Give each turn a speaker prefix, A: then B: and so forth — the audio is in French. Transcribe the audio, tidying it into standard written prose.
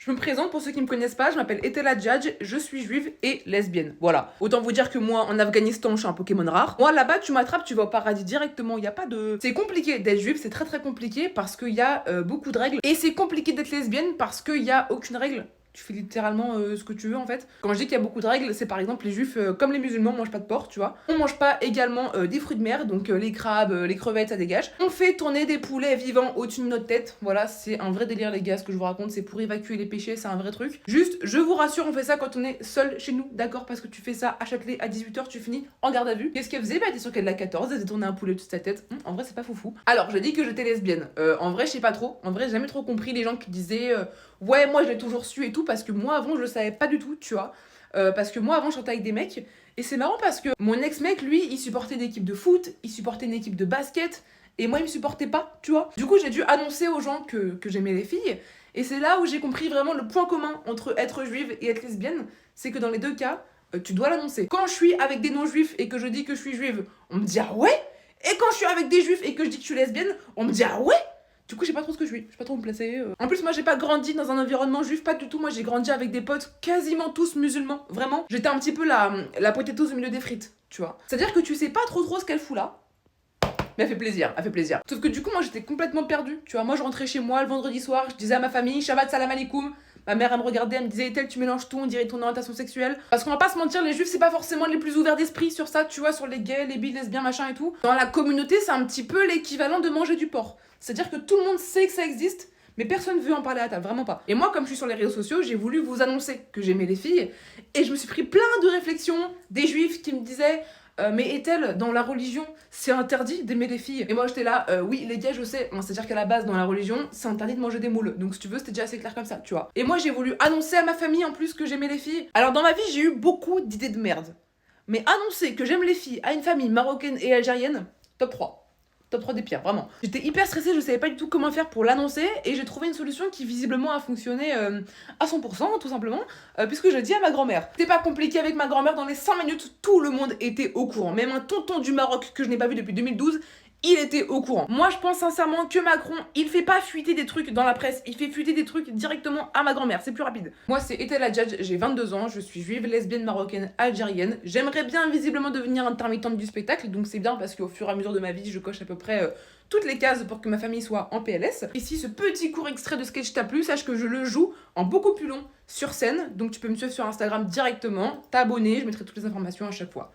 A: Je me présente pour ceux qui me connaissent pas, je m'appelle Etela Djadj, je suis juive et lesbienne. Voilà. Autant vous dire que moi, en Afghanistan, je suis un Pokémon rare. Moi, là-bas, tu m'attrapes, tu vas au paradis directement. Il y a pas de... C'est compliqué d'être juive, c'est très très compliqué parce qu'il y a beaucoup de règles. Et c'est compliqué d'être lesbienne parce qu'il y a aucune règle. Tu fais littéralement ce que tu veux en fait. Quand je dis qu'il y a beaucoup de règles, c'est par exemple les juifs, comme les musulmans, mangent pas de porc, tu vois. On mange pas également des fruits de mer, donc les crabes, les crevettes, ça dégage. On fait tourner des poulets vivants au-dessus de notre tête. Voilà, c'est un vrai délire les gars, ce que je vous raconte, c'est pour évacuer les péchés, c'est un vrai truc. Juste, je vous rassure, on fait ça quand on est seul chez nous, d'accord? Parce que tu fais ça à Châtelet à 18h, tu finis en garde à vue. Qu'est-ce qu'elle faisait? Bah, elle était sur qu'elle de la 14, elle faisait tourner un poulet au-dessus de sa tête. En vrai, c'est pas foufou. Alors, j'ai dit que j'étais lesbienne. En vrai, je sais pas trop. En vrai, j'ai jamais trop compris les gens qui disaient ouais, moi je l'ai toujours su et tout, parce que moi avant je le savais pas du tout, tu vois. Parce que moi avant je sortais avec des mecs, et c'est marrant parce que mon ex-mec, lui, il supportait une équipe de foot, il supportait une équipe de basket, et moi il me supportait pas, tu vois. Du coup, j'ai dû annoncer aux gens que j'aimais les filles, et c'est là où j'ai compris vraiment le point commun entre être juive et être lesbienne, c'est que dans les deux cas, tu dois l'annoncer. Quand je suis avec des non-juifs et que je dis que je suis juive, on me dit ah ouais. Et quand je suis avec des juifs et que je dis que je suis lesbienne, on me dit ah ouais. Du coup, je sais pas trop ce que je suis, je sais pas trop où me placer. En plus, moi, j'ai pas grandi dans un environnement juif, pas du tout. Moi, j'ai grandi avec des potes quasiment tous musulmans, vraiment. J'étais un petit peu la potatoes au milieu des frites, tu vois. C'est-à-dire que tu sais pas trop ce qu'elle fout là. Mais elle fait plaisir, elle fait plaisir. Sauf que du coup, moi, j'étais complètement perdue, tu vois. Moi, je rentrais chez moi le vendredi soir, je disais à ma famille, Shabbat salam alaikum. Ma mère, elle me regardait, elle me disait, Ethel, tu mélanges tout, on dirait ton orientation sexuelle. Parce qu'on va pas se mentir, les juifs, c'est pas forcément les plus ouverts d'esprit sur ça, tu vois, sur les gays, les bi, lesbiens, machin et tout. Dans la communauté, c'est un petit peu l'équivalent de manger du porc. C'est-à-dire que tout le monde sait que ça existe, mais personne veut en parler à table, vraiment pas. Et moi, comme je suis sur les réseaux sociaux, j'ai voulu vous annoncer que j'aimais les filles, et je me suis pris plein de réflexions des juifs qui me disaient mais est-elle dans la religion, c'est interdit d'aimer les filles? Et moi j'étais là, oui les gars je sais, c'est-à-dire qu'à la base dans la religion c'est interdit de manger des moules, donc si tu veux c'était déjà assez clair comme ça, tu vois. Et moi j'ai voulu annoncer à ma famille en plus que j'aimais les filles. Alors dans ma vie j'ai eu beaucoup d'idées de merde, mais annoncer que j'aime les filles à une famille marocaine et algérienne, top 3. Top 3 des pires, vraiment. J'étais hyper stressée, je savais pas du tout comment faire pour l'annoncer, et j'ai trouvé une solution qui visiblement a fonctionné à 100%, tout simplement, puisque je dis à ma grand-mère. C'était pas compliqué avec ma grand-mère, dans les 5 minutes, tout le monde était au courant. Même un tonton du Maroc que je n'ai pas vu depuis 2012, il était au courant. Moi, je pense sincèrement que Macron, il fait pas fuiter des trucs dans la presse, il fait fuiter des trucs directement à ma grand-mère, c'est plus rapide. Moi, c'est Etela Djadj, j'ai 22 ans, je suis juive, lesbienne, marocaine, algérienne. J'aimerais bien visiblement devenir intermittente du spectacle, donc c'est bien parce qu'au fur et à mesure de ma vie, je coche à peu près toutes les cases pour que ma famille soit en PLS. Et si ce petit court extrait de sketch t'a plu, sache que je le joue en beaucoup plus long sur scène, donc tu peux me suivre sur Instagram directement, t'abonner, je mettrai toutes les informations à chaque fois.